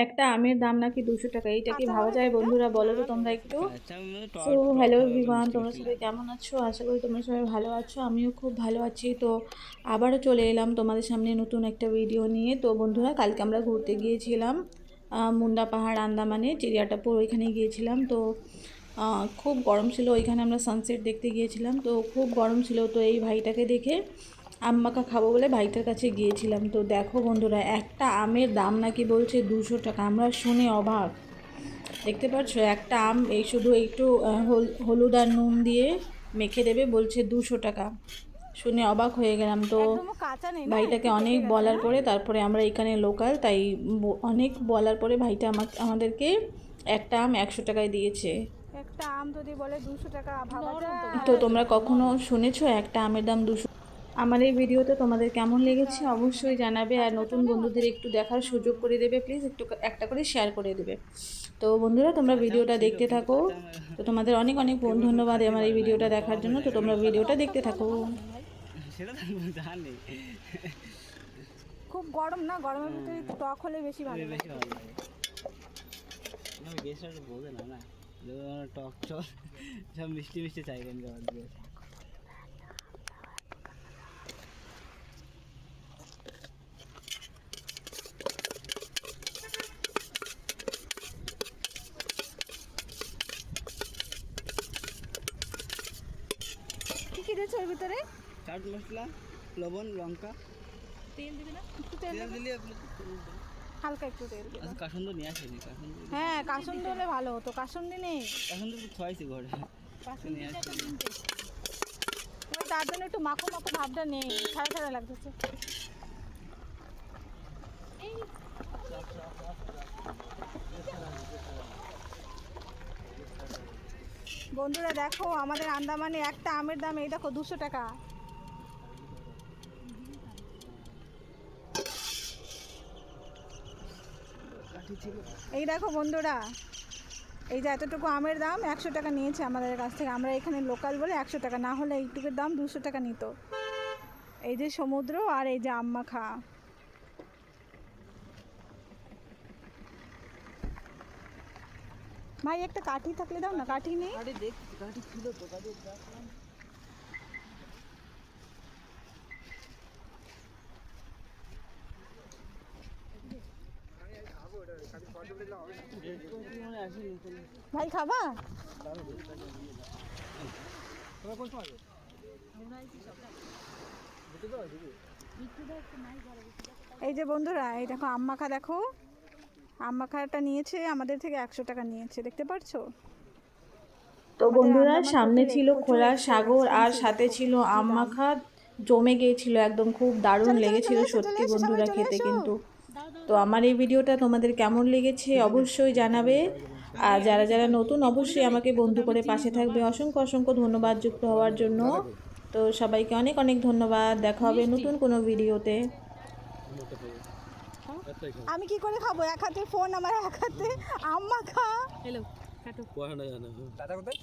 একটা আমের দাম নাকি 200 টাকা। এইটা কি ভাবা যায় বন্ধুরা? বলো তো তোমরা একটু। সো হ্যালো এভরিওয়ান, তোমরা সবাই কেমন আছো? আশা করি তোমরা সবাই ভালো আছো, আমিও খুব ভালো আছি। তো আবারও চলে এলাম তোমাদের সামনে নতুন একটা ভিডিও নিয়ে। তো বন্ধুরা, কালকে আমরা ঘুরতে গিয়েছিলাম মুন্ডা পাহাড়, আন্দামানে চিড়িয়াটাপুর, ওইখানে গিয়েছিলাম। তো খুব গরম ছিল, ওইখানে আমরা সানসেট দেখতে গিয়েছিলাম। তো খুব গরম ছিল, তো এই ভাইটাকে দেখে আম মাখা খাবো বলে ভাইটার কাছে গিয়েছিলাম। তো দেখো বন্ধুরা, একটা আমের দাম নাকি বলছে 200 টাকা। আমরা শুনে অবাক। দেখতে পাচ্ছ, একটা আম এই শুধু একটু হলুদ আর নুন দিয়ে মেখে দেবে, বলছে 200 টাকা। শুনে অবাক হয়ে গেলাম। তো ভাইটাকে অনেক বলার পরে তারপরে আমরা এখানে লোকাল, তাই অনেক বলার পরে ভাইটা আমাদেরকে একটা আম 100 টাকায় দিয়েছে। একটা আম যদি বলে 200 টাকা, ভাবা যায়? তো তোমরা কখনো শুনেছো একটা আমের দাম 200? আমার এই ভিডিওতে তোমাদের কেমন লেগেছে অবশ্যই জানাবে, আর নতুন বন্ধুদের একটু দেখার সুযোগ করে দেবে প্লিজ, একটু একটা করে শেয়ার করে দেবে। তো বন্ধুরা, তোমরা ভিডিওটা দেখতে থাকো। তো তোমাদের অনেক অনেক ধন্যবাদ আমার এই ভিডিওটা দেখার জন্য। তো তোমরা ভিডিওটা দেখতে থাকো। খুব গরম না, গরমের ভিতরে টক হলে বেশি ভালো লাগে। বলতে না না টক টক সব মিষ্টি মিষ্টি চাইবেন খাবার দিয়ে। কি কি দিয়েছো এর ভিতরে? চাট মশলা, লবণ, লঙ্কা। তেল দিবি না? একটু তেল তেল দেবে? দিলে আপনি হালকা একটু তেল দিবে। আচ্ছা, কাসুন্দ নিয়ে আসেনি। কাসুন্দ, হ্যাঁ, কাসুন্দি হলে ভালো হতো। কাসুন্দি নেই? কাসুন্দ তো খাইছি ঘরে। নিয়ে আসি। ওই তার জন্য একটু মাখো মাখো ভাবটা নেই, ছাড়া ছাড়া লাগতেছে। বন্ধুরা দেখো, আমাদের আন্দামানে একটা আমের দাম এই দেখো 200 টাকা। এই দেখো বন্ধুরা, এই যে এতটুকু আমের দাম 100 টাকা নিয়েছে আমাদের কাছ থেকে। আমরা এখানে লোকাল বলে 100 টাকা, না হলে এইটুকুর দাম 200 টাকা নিত। এই যে সমুদ্র আর এই যে আম মাখা। ভাই একটা কাঠি থাকলে দাও না। কাঠি নেই? কাঠি ছিল তো, কাঠি রাখলাম। ভাই খাবা? এই যে বন্ধুরা, এই দেখো আম মাখা, দেখো আম মাখাটা নিয়েছে আমাদের থেকে 100 টাকা নিয়েছে, দেখতে পারছো? তো বন্ধুরা, সামনে ছিল খোলা সাগর আর সাথে ছিল আম মাখা, জমে গিয়েছিল একদম, খুব দারুণ লেগেছিল সত্যি বন্ধুরা খেতে কিন্তু। তো আমার এই ভিডিওটা তোমাদের কেমন লেগেছে অবশ্যই জানাবে, আর যারা যারা নতুন অবশ্যই আমাকে বন্ধু করে পাশে থাকবে। অসংখ্য অসংখ্য ধন্যবাদ যুক্ত হওয়ার জন্য। তো সবাইকে অনেক অনেক ধন্যবাদ, দেখা হবে নতুন কোনো ভিডিওতে। আমি কি করে খাবো? এক হাতে ফোন আমার, এক হাতে আম মাখা। দাদা কোথায়?